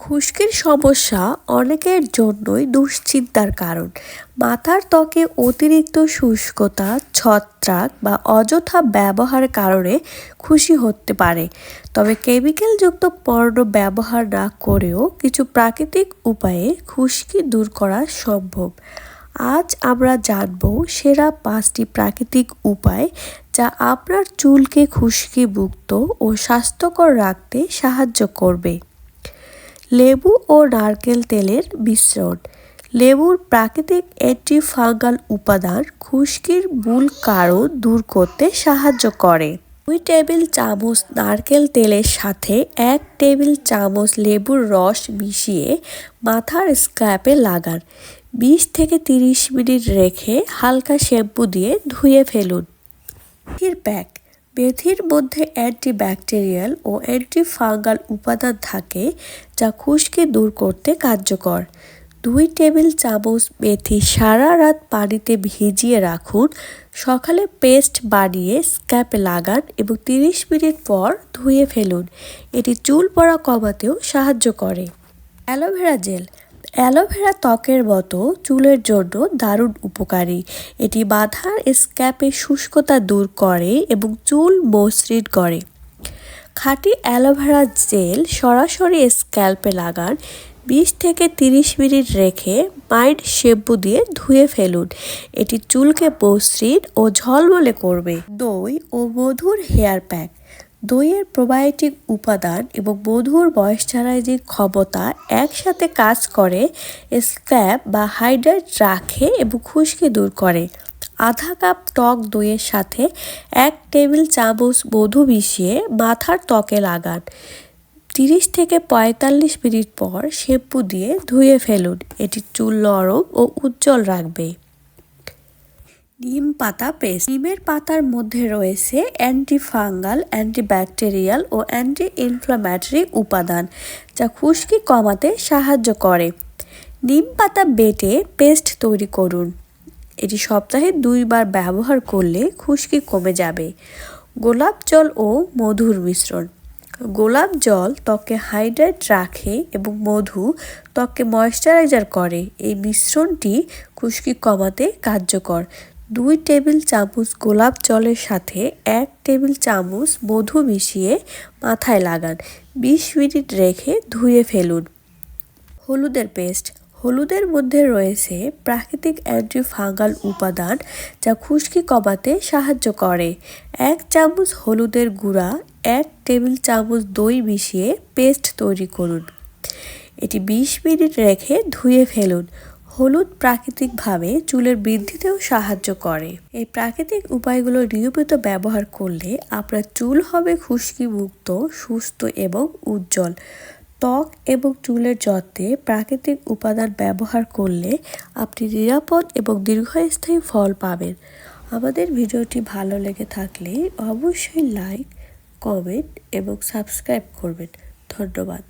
খুশকির সমস্যা অনেকের জন্যই দুশ্চিন্তার কারণ। মাথার ত্বকে অতিরিক্ত শুষ্কতা, ছত্রাক বা অযথা ব্যবহারের কারণে খুশকি হতে পারে। তবে কেমিক্যালযুক্ত পণ্য ব্যবহার না করেও কিছু প্রাকৃতিক উপায়ে খুশকি দূর করা সম্ভব। আজ আমরা জানব সেরা 5টি প্রাকৃতিক উপায় যা আপনার চুলকে খুশকি মুক্ত ও স্বাস্থ্যকর রাখতে সাহায্য করবে। লেবু ও নারকেল তেলের মিশ্রণ। লেবুর প্রাকৃতিক অ্যান্টিফাঙ্গাল উপাদান খুশকির মূল কারণ দূর করতে সাহায্য করে। 2 টেবিল চামচ নারকেল তেলের সাথে 1 টেবিল চামচ লেবুর রস মিশিয়ে মাথার স্ক্যাল্পে লাগান। 20 থেকে 30 মিনিট রেখে হালকা শ্যাম্পু দিয়ে ধুয়ে ফেলুন। মেথির প্যাক। মেথির মধ্যে অ্যান্টিব্যাকটেরিয়াল ও অ্যান্টিফাঙ্গাল উপাদান থাকে যা খুশকি দূর করতে কার্যকর। 2 টেবিল চামচ মেথি সারা রাত পানিতে ভিজিয়ে রাখুন। সকালে পেস্ট বানিয়ে স্ক্যাল্পে লাগান এবং 30 মিনিট পর ধুয়ে ফেলুন। এটি চুল পড়া কমাতেও সাহায্য করে। Aloe vera gel. অ্যালোভেরা ত্বকের মতো চুলের জন্য দারুণ উপকারী। এটি মাথার স্ক্যাল্পে শুষ্কতা দূর করে এবং চুল মসৃণ করে। খাঁটি অ্যালোভেরা জেল সরাসরি স্ক্যাল্পে লাগান। 20 থেকে 30 মিনিট রেখে মাইল্ড শ্যাম্পু দিয়ে ধুয়ে ফেলুন। এটি চুলকে মসৃণ ও ঝলমলে করবে। দই ও মধুর হেয়ার প্যাক। দইয়ের প্রোবায়োটিক উপাদান এবং মধুর ময়েশ্চারাইজিং ক্ষমতা একসাথে কাজ করে স্ক্যাল্প বা হাইড্রেট রাখে এবং খুশকি দূর করে। আধা কাপ টক দইয়ের সাথে 1 টেবিল চামচ মধু মিশিয়ে মাথার ত্বকে লাগান। 30 থেকে 45 মিনিট পর শ্যাম্পু দিয়ে ধুয়ে ফেলুন। এটি চুল নরম ও উজ্জ্বল রাখবে। নিম পাতা পেস্ট। নিমের পাতার মধ্যে রয়েছে অ্যান্টিফাঙ্গাল, অ্যান্টিব্যাকটেরিয়াল ও অ্যান্টি ইনফ্ল্যামেটরি উপাদান যা খুশকি কমাতে সাহায্য করে। নিম পাতা বেটে পেস্ট তৈরি করুন। এটি সপ্তাহে 2 বার ব্যবহার করলে খুশকি কমে যাবে। গোলাপ জল ও মধুর মিশ্রণ। গোলাপ জল ত্বকে হাইড্রেট রাখে এবং মধু ত্বককে ময়েশ্চারাইজার করে। এই মিশ্রণটি খুশকি কমাতে কার্যকর। 2 টেবিল চামচ গোলাপ জলের সাথে 1 টেবিল চামচ মধু মিশিয়ে মাথায় লাগান। 20 মিনিট রেখে ধুয়ে ফেলুন। হলুদের পেস্ট। হলুদের মধ্যে রয়েছে প্রাকৃতিক অ্যান্টিফাঙ্গাল উপাদান যা খুশকি কমাতে সাহায্য করে। 1 চামচ হলুদের গুঁড়া 1 টেবিল চামচ দই মিশিয়ে পেস্ট তৈরি করুন। এটি 20 মিনিট রেখে ধুয়ে ফেলুন। হলুদ প্রাকৃতিকভাবে চুলের বৃদ্ধিতেও সাহায্য করে। এই প্রাকৃতিক উপায়গুলো নিয়মিত ব্যবহার করলে আপনার চুল হবে খুশকি মুক্ত, সুস্থ এবং উজ্জ্বল। ত্বক এবং চুলের যত্নে প্রাকৃতিক উপাদান ব্যবহার করলে আপনি নিরাপদ এবং দীর্ঘস্থায়ী ফল পাবেন। আমাদের ভিডিওটি ভালো লেগে থাকলে অবশ্যই লাইক, কমেন্ট এবং সাবস্ক্রাইব করবেন। ধন্যবাদ।